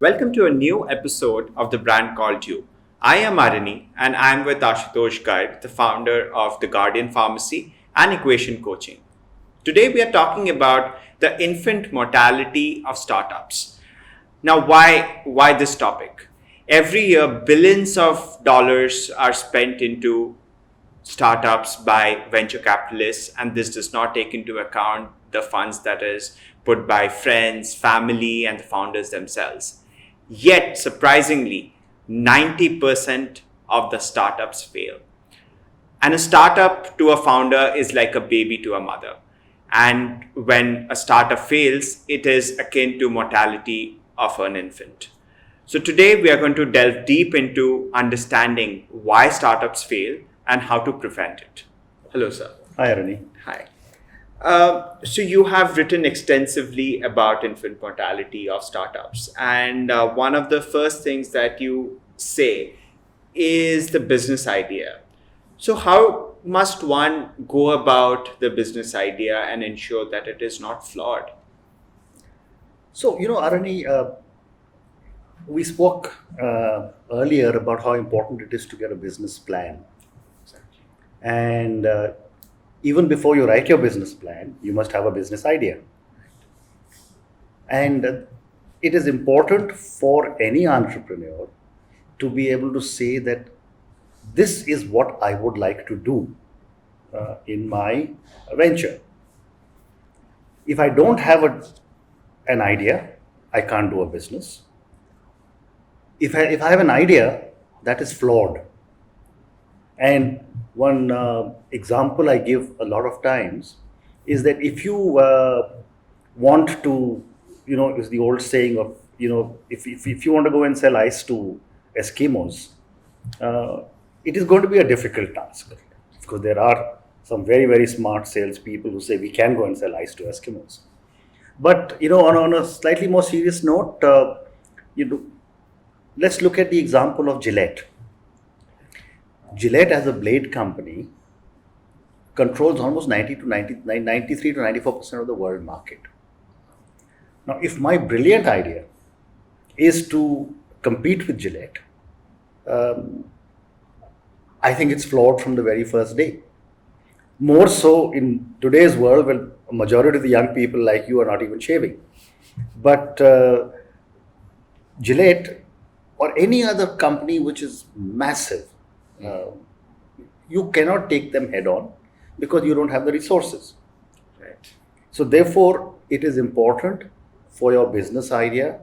Welcome to a new episode of The Brand Called You. I am Arani and I'm with Ashutosh Garg, the founder of The Guardian Pharmacy and Equation Coaching. Today we are talking about the infant mortality of startups. Now, why this topic? Every year, billions of dollars are spent into startups by venture capitalists, and this does not take into account the funds that is put by friends, family, and the founders themselves. Yet, surprisingly, 90% of the startups fail. And a startup to a founder is like a baby to a mother. And when a startup fails, it is akin to mortality of an infant. So today we are going to delve deep into understanding why startups fail and how to prevent it. Hello, sir. Hi, Arani. Hi. So you have written extensively about infant mortality of startups, and one of the first things that you say is the business idea. So how must one go about the business idea and ensure that it is not flawed? So, Arani, we spoke earlier about how important it is to get a business plan. And even before you write your business plan, you must have a business idea. And it is important for any entrepreneur to be able to say that this is what I would like to do in my venture. If I don't have an idea, I can't do a business. If I have an idea, that is flawed. And one example I give a lot of times is that if you want to, is the old saying of, if you want to go and sell ice to Eskimos, it is going to be a difficult task because there are some very, very smart salespeople who say we can go and sell ice to Eskimos. But, on a slightly more serious note, let's look at the example of Gillette. Gillette as a blade company controls almost 93 to 94% of the world market. Now, if my brilliant idea is to compete with Gillette, I think it's flawed from the very first day. More so in today's world when a majority of the young people like you are not even shaving. But Gillette or any other company which is massive, you cannot take them head on because you don't have the resources. Right. So therefore, it is important for your business idea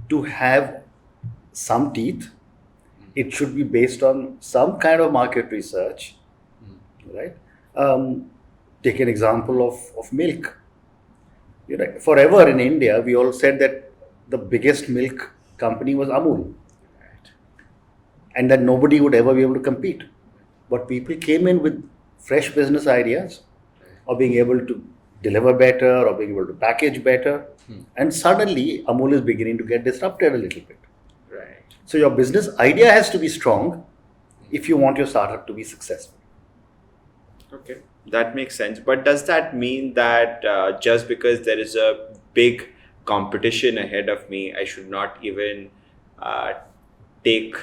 to have some teeth. It should be based on some kind of market research, right? Take an example of milk. Forever in India, we all said that the biggest milk company was Amul, and that nobody would ever be able to compete. But people came in with fresh business ideas of being able to deliver better or being able to package better. And suddenly Amul is beginning to get disrupted a little bit. Right. So your business idea has to be strong if you want your startup to be successful. Okay, that makes sense. But does that mean that just because there is a big competition ahead of me, I should not even take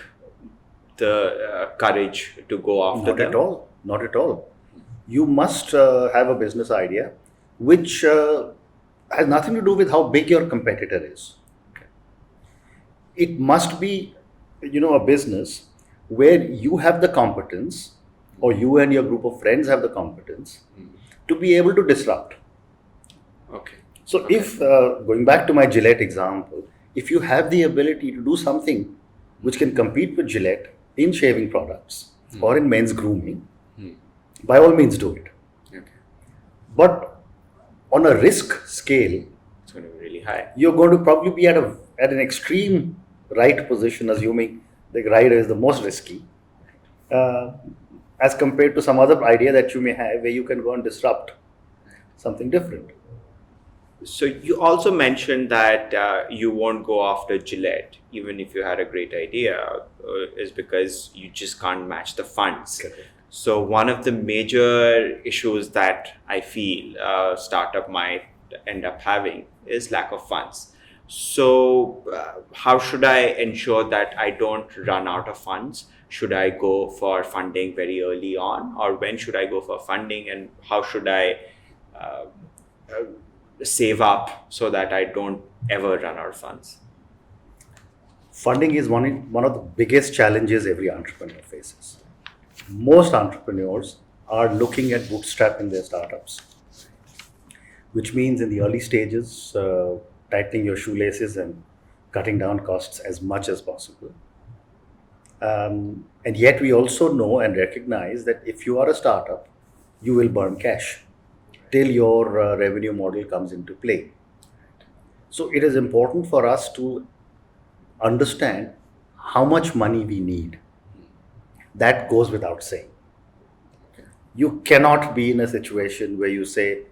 the courage to go after Not them? at all. Not at all. You must have a business idea which has nothing to do with how big your competitor is. It must be, a business where you have the competence, or you and your group of friends have the competence to be able to disrupt. Okay. So, if going back to my Gillette example, if you have the ability to do something which can compete with Gillette in shaving products or in men's grooming, by all means do it. Okay. But on a risk scale, It's going to be really high. you're going to probably be at an extreme right position, assuming the rider is the most risky, uh, as compared to some other idea that you may have where you can go and disrupt something different. So you also mentioned that you won't go after Gillette, even if you had a great idea, is because you just can't match the funds. Correct. So one of the major issues that I feel startup might end up having is lack of funds. So, how should I ensure that I don't run out of funds? Should I go for funding very early on, or when should I go for funding, and how should I uh, uh, save up so that I don't ever run out of funds? Funding is one of the biggest challenges every entrepreneur faces. Most entrepreneurs are looking at bootstrapping their startups, which means in the early stages, tightening your shoelaces and cutting down costs as much as possible. And yet, we also know and recognize that if you are a startup, you will burn cash till your revenue model comes into play. So, it is important for us to understand how much money we need. That goes without saying. You cannot be in a situation where you say,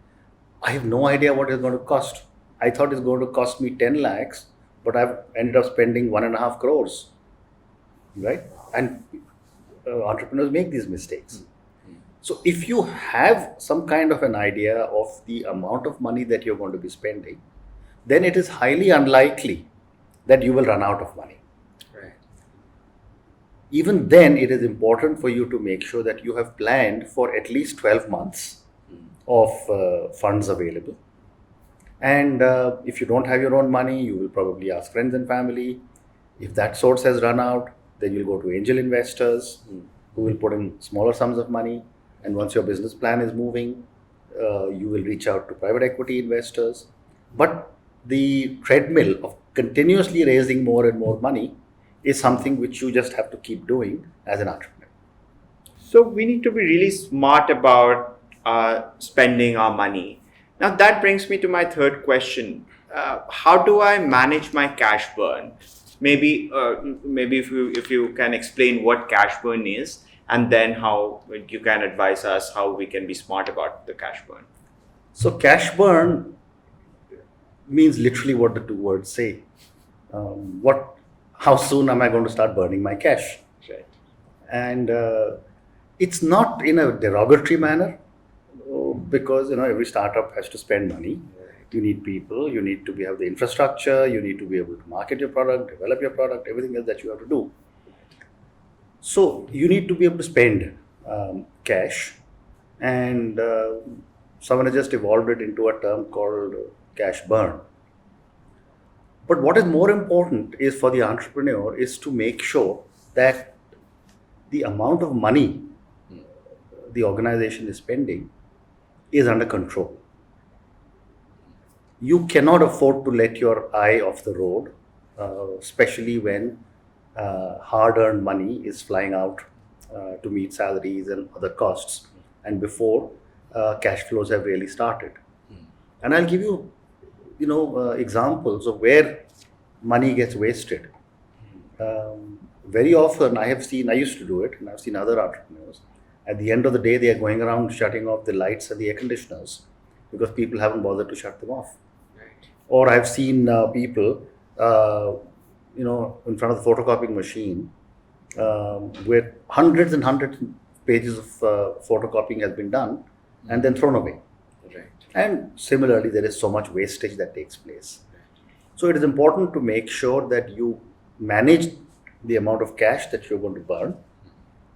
I have no idea what it's going to cost. I thought it's going to cost me 10 lakhs, but I've ended up spending 1.5 crores, right? And entrepreneurs make these mistakes. So if you have some kind of an idea of the amount of money that you're going to be spending, then it is highly unlikely that you will run out of money. Right. Even then, it is important for you to make sure that you have planned for at least 12 months of funds available. And if you don't have your own money, you will probably ask friends and family. If that source has run out, then you'll go to angel investors who will put in smaller sums of money. And once your business plan is moving, you will reach out to private equity investors. But the treadmill of continuously raising more and more money is something which you just have to keep doing as an entrepreneur. So we need to be really smart about spending our money. Now that brings me to my third question: how do I manage my cash burn? Maybe if you can explain what cash burn is, and then how you can advise us how we can be smart about the cash burn. So, cash burn means literally what the two words say. How soon am I going to start burning my cash? Right. And it's not in a derogatory manner, because every startup has to spend money. You need people, you need to have the infrastructure, you need to be able to market your product, develop your product, everything else that you have to do. So you need to be able to spend cash, and someone has just evolved it into a term called cash burn. But what is more important is for the entrepreneur is to make sure that the amount of money the organization is spending is under control. You cannot afford to let your eye off the road, especially when hard-earned money is flying out to meet salaries and other costs, and before cash flows have really started. And I'll give you, examples of where money gets wasted. Very often, I used to do it, and I've seen other entrepreneurs. At the end of the day, they are going around shutting off the lights and the air conditioners because people haven't bothered to shut them off. Right. Or I've seen people, in front of the photocopying machine, where hundreds and hundreds of pages of photocopying has been done and then thrown away. Right. And similarly, there is so much wastage that takes place. So it is important to make sure that you manage the amount of cash that you're going to burn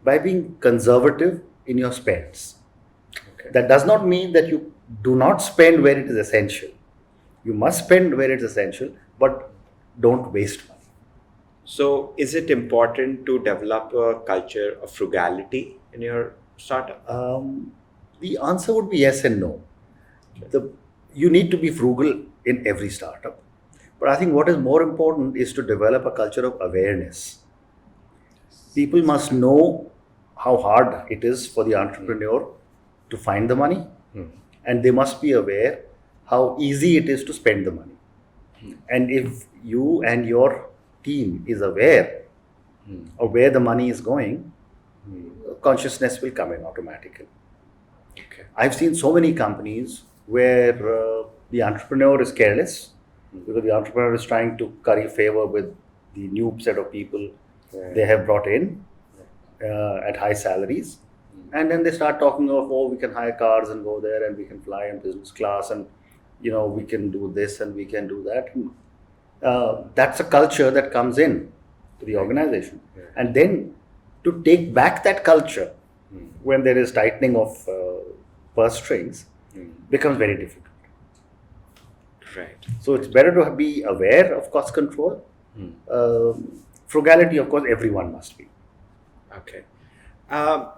by being conservative in your spends. Okay. That does not mean that you do not spend where it is essential. You must spend where it's essential, but don't waste money. So, is it important to develop a culture of frugality in your startup? The answer would be yes and no. You need to be frugal in every startup. But I think what is more important is to develop a culture of awareness. People must know how hard it is for the entrepreneur to find the money, and they must be aware how easy it is to spend the money. And if you and your team is aware of where the money is going, consciousness will come in automatically. Okay. I've seen so many companies where the entrepreneur is careless because the entrepreneur is trying to curry favor with the new set of people they have brought in at high salaries. And then they start talking of, we can hire cars and go there, and we can fly in business class, and we can do this and we can do that. And That's a culture that comes in to the organization. And then to take back that culture when there is tightening of purse strings becomes very difficult. Right. So it's better to be aware of cost control. Frugality, of course, everyone must be. Okay. Um,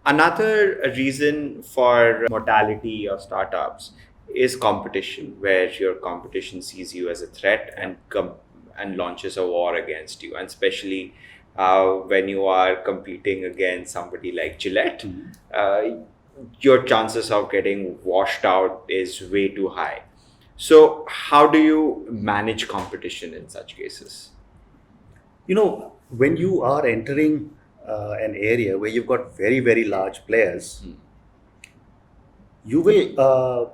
Another reason for mortality of startups is competition, where your competition sees you as a threat and launches a war against you, and especially when you are competing against somebody like Gillette, uh, your chances of getting washed out is way too high. So, how do you manage competition in such cases? When you are entering an area where you've got very, very large players, you will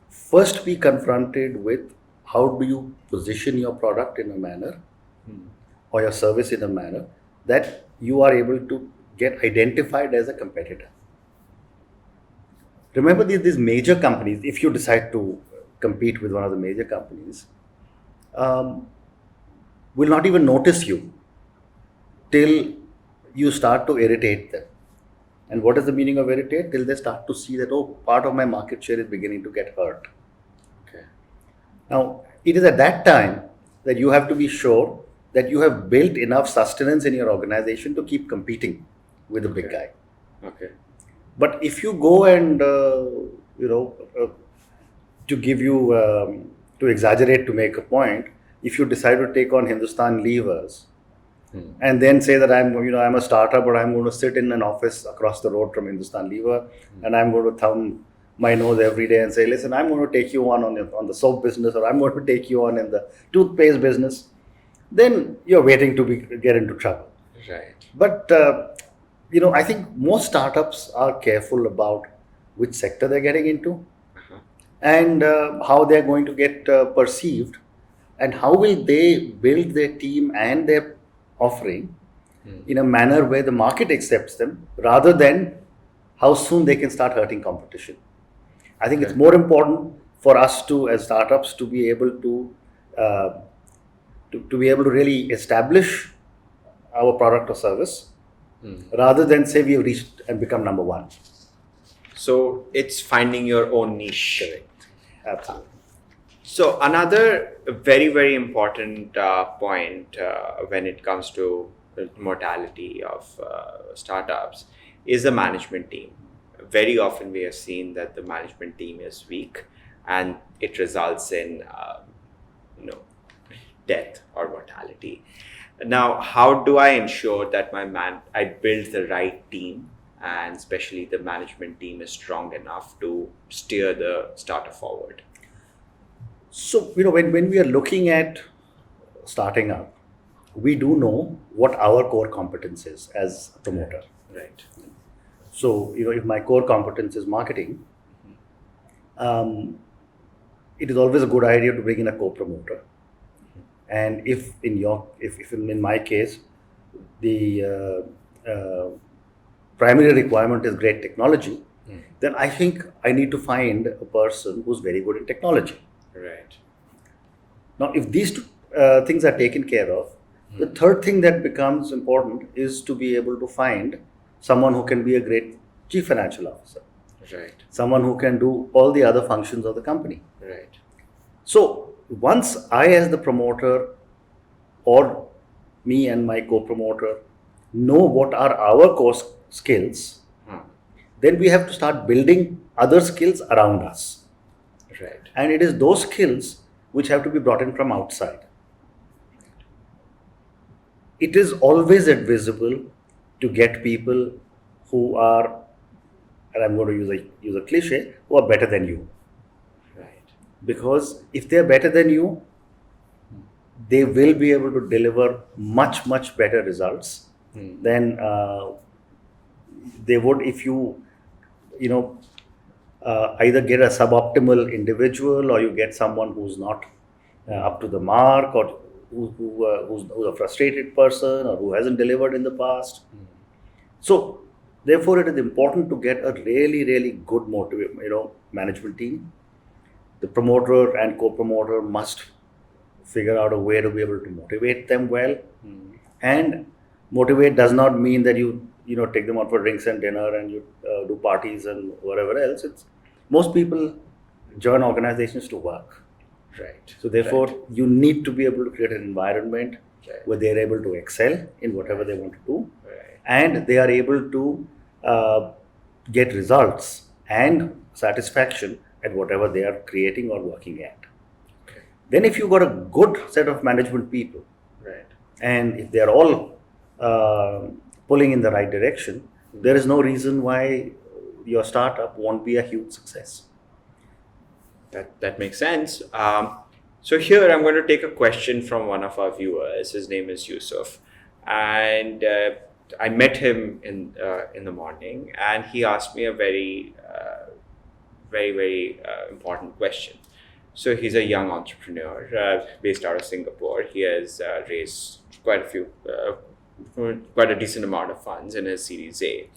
first be confronted with how do you position your product in a manner or your service in a manner that you are able to get identified as a competitor. Remember these major companies, if you decide to compete with one of the major companies, um, will not even notice you till you start to irritate them. And what is the meaning of irritate? Till they start to see that, oh, part of my market share is beginning to get hurt. Okay. Now, it is at that time that you have to be sure that you have built enough sustenance in your organization to keep competing with the big guy. Okay. But if you go and, to give you, to exaggerate to make a point, if you decide to take on Hindustan Levers, and then say that I'm a startup, but I'm going to sit in an office across the road from Hindustan Lever, and I'm going to thumb my nose every day and say, listen, I'm going to take you on the soap business, or I'm going to take you on in the toothpaste business, then you're waiting to get into trouble. Right. But I think most startups are careful about which sector they're getting into, and how they're going to get perceived, and how will they build their team and their offering in a manner where the market accepts them, rather than how soon they can start hurting competition. I think it's more important for us to, as startups, to be able uh, to be able to really establish our product or service, rather than say we've reached and become number one. So it's finding your own niche. Correct. Absolutely. So another very, very important point when it comes to the mortality of startups is the management team. Very often we have seen that the management team is weak, and it results in death or mortality. Now, how do I ensure that I build the right team, and especially the management team is strong enough to steer the startup forward? So, when we are looking at starting up, we do know what our core competence is as a promoter. Right. So, if my core competence is marketing, it is always a good idea to bring in a co-promoter. And if in my case, the primary requirement is great technology, then I think I need to find a person who's very good in technology. Right. Now, if these two things are taken care of, the third thing that becomes important is to be able to find someone who can be a great chief financial officer, Right. someone who can do all the other functions of the company. Right. So, once I, as the promoter, or me and my co-promoter, know what are our core skills, then we have to start building other skills around us. Right. And it is those skills which have to be brought in from outside. It is always advisable to get people who are, and I'm going to use a cliche, who are better than you. Right. Because if they're better than you, they will be able to deliver much, much better results than they would if either get a suboptimal individual, or you get someone who's not up to the mark, or who's a frustrated person, or who hasn't delivered in the past. So, therefore, it is important to get a really, really good management team. The promoter and co-promoter must figure out a way to be able to motivate them well. And motivate does not mean that you take them out for drinks and dinner and you do parties and whatever else. It's most people join organizations to work. Right. So therefore, Right. you need to be able to create an environment Right. where they are able to excel in whatever they want to do, Right. and they are able to get results and satisfaction at whatever they are creating or working at. Okay. Then, if you got a good set of management people, Right. and if they are all pulling in the right direction, there is no reason why your startup won't be a huge success. That makes sense. So here I'm going to take a question from one of our viewers. His name is Yusuf, and I met him in the morning, and he asked me a very important question. So he's a young entrepreneur based out of Singapore. He has raised quite a decent amount of funds in his Series A,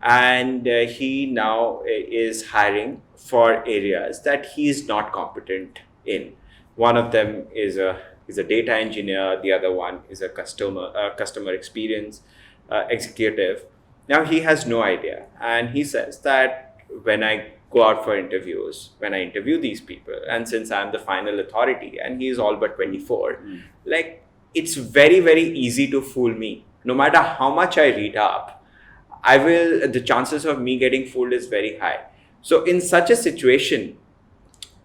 and he now is hiring for areas that he is not competent in. One of them is a data engineer. The other one is a customer experience executive. Now he has no idea, and he says that when I go out for interviews, when I interview these people, and since I'm the final authority, and he is all but 24, like it's very easy to fool me. No matter how much I read up, the chances of me getting fooled is very high. So in such a situation,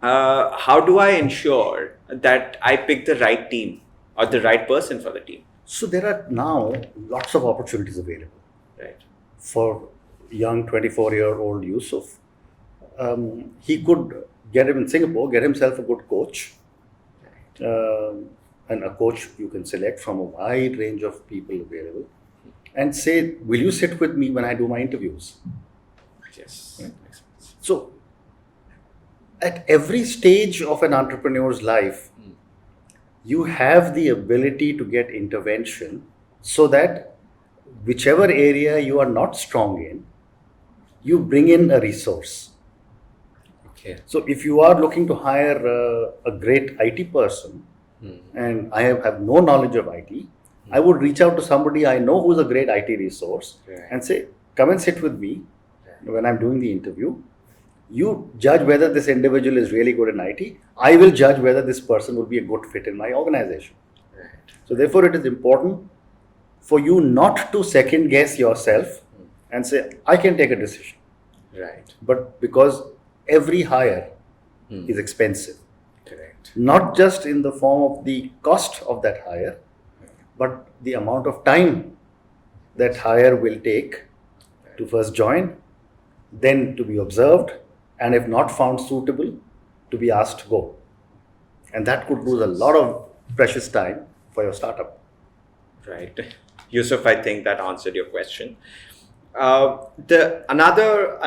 how do I ensure that I pick the right team or the right person for the team? So there are now lots of opportunities available Right. for young 24-year-old Yusuf. He could get him in Singapore, get himself a good coach, and a coach you can select from a wide range of people available, and say, will you sit with me when I do my interviews? Yes. Makes sense. So at every stage of an entrepreneur's life, you have the ability to get intervention so that whichever area you are not strong in, you bring in a resource. Okay. So if you are looking to hire a great IT person, and I have no knowledge of IT, I would reach out to somebody I know who's a great IT resource, Right. and say, come and sit with me when I'm doing the interview. You judge whether this individual is really good in IT. I will judge whether this person will be a good fit in my organization. Right. So therefore, it is important for you not to second guess yourself and say, I can take a decision. Right. But because every hire is expensive, Correct. not just in the form of the cost of that hire, but the amount of time that hire will take to first join, then to be observed, and if not found suitable, to be asked to go. And that could lose a lot of precious time for your startup. Right. Yusuf, I think that answered your question. The another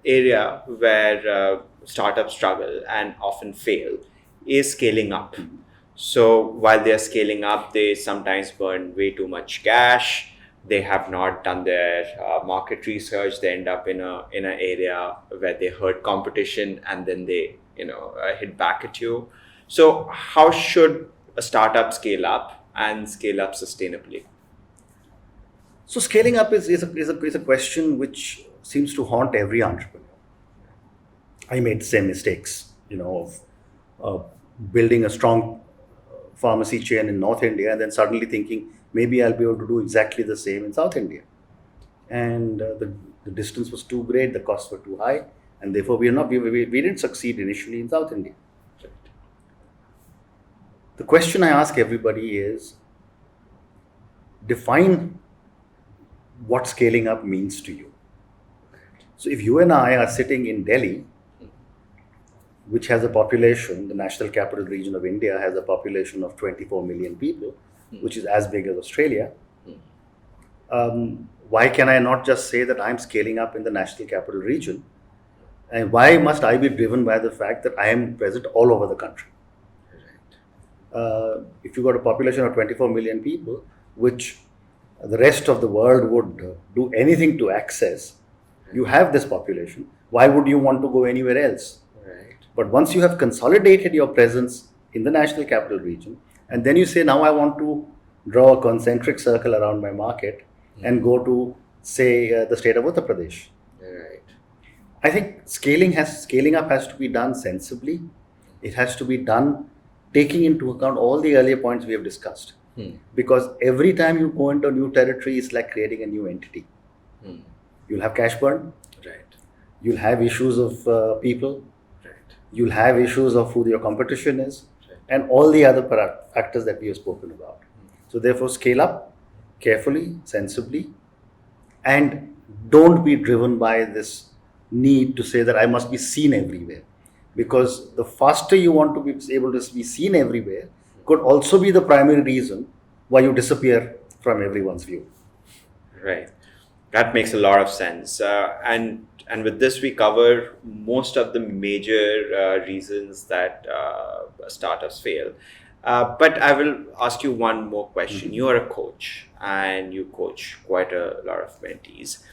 area where startups struggle and often fail is scaling up. So while they're scaling up, they sometimes burn way too much cash. They have not done their market research. They end up in an area where they hurt competition, and then they hit back at you. So how should a startup scale up and scale up sustainably? So scaling up is a question which seems to haunt every entrepreneur. I made the same mistakes, of building a strong pharmacy chain in North India, and then suddenly thinking maybe I'll be able to do exactly the same in South India. And the distance was too great, the costs were too high, and therefore we didn't succeed initially in South India. Right. The question I ask everybody is, define what scaling up means to you. So if you and I are sitting in Delhi, which has a population, the national capital region of India has a population of 24 million people, which is as big as Australia, why can I not just say that I'm scaling up in the national capital region? And why must I be driven by the fact that I am present all over the country? If you got a population of 24 million people, which the rest of the world would do anything to access, you have this population. Why would you want to go anywhere else? Right. But once you have consolidated your presence in the national capital region, and then you say, now I want to draw a concentric circle around my market and go to, say, the state of Uttar Pradesh. Right. I think scaling up has to be done sensibly. It has to be done taking into account all the earlier points we have discussed. Because every time you go into a new territory, it's like creating a new entity. You'll have cash burn. Right. You'll have issues of people. Right. You'll have issues of who your competition is, Right. and all the other factors that we have spoken about. So therefore, scale up carefully, sensibly, and don't be driven by this need to say that I must be seen everywhere. Because the faster you want to be able to be seen everywhere could also be the primary reason why you disappear from everyone's view. Right. That makes a lot of sense. And with this, we cover most of the major reasons that startups fail. But I will ask you one more question. You are a coach and you coach quite a lot of mentees.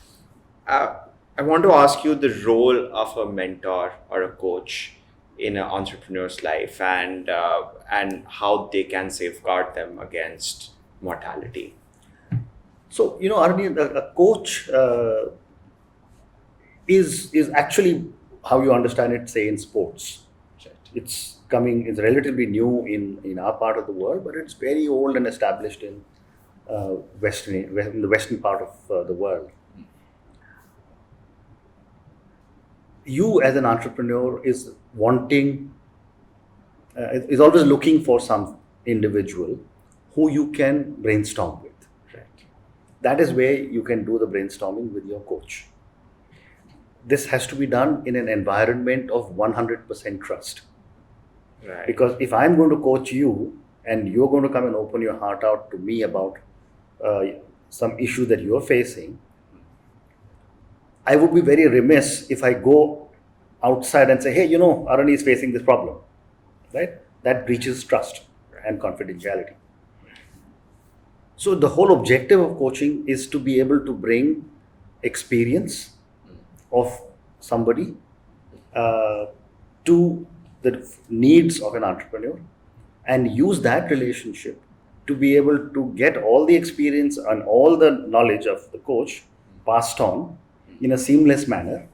I want to ask you the role of a mentor or a coach in an entrepreneur's life, and how they can safeguard them against mortality. So, Arvind, a coach is actually how you understand it, say, in sports. Right. It's relatively new in our part of the world, but it's very old and established in the western part of the world. You as an entrepreneur is always looking for some individual who you can brainstorm with. Right. That is where you can do the brainstorming with your coach. This has to be done in an environment of 100% trust. Right. Because if I'm going to coach you and you're going to come and open your heart out to me about some issue that you're facing, I would be very remiss if I go outside and say, hey, Arani is facing this problem, right? That breaches trust and confidentiality. So the whole objective of coaching is to be able to bring experience of somebody to the needs of an entrepreneur and use that relationship to be able to get all the experience and all the knowledge of the coach passed on in a seamless manner,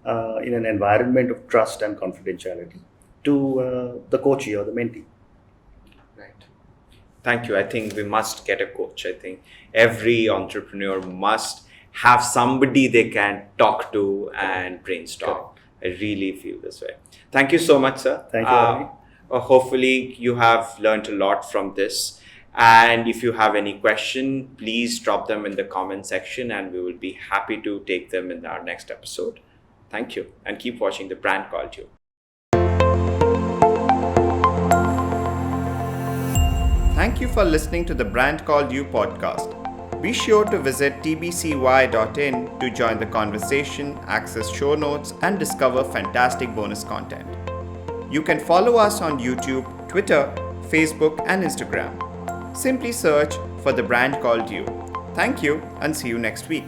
in an environment of trust and confidentiality to the coachee or the mentee. Right. Thank you. I think we must get a coach. I think every entrepreneur must have somebody they can talk to and brainstorm. I really feel this way. Thank you so much, sir. Thank you, Ravi. Hopefully you have learned a lot from this. And if you have any question, please drop them in the comment section and we will be happy to take them in our next episode. Thank you, and keep watching The Brand Called You. Thank you for listening to the Brand Called You podcast. Be sure to visit tbcy.in to join the conversation, access show notes, and discover fantastic bonus content. You can follow us on YouTube, Twitter, Facebook, and Instagram. Simply search for The Brand Called You. Thank you, and see you next week.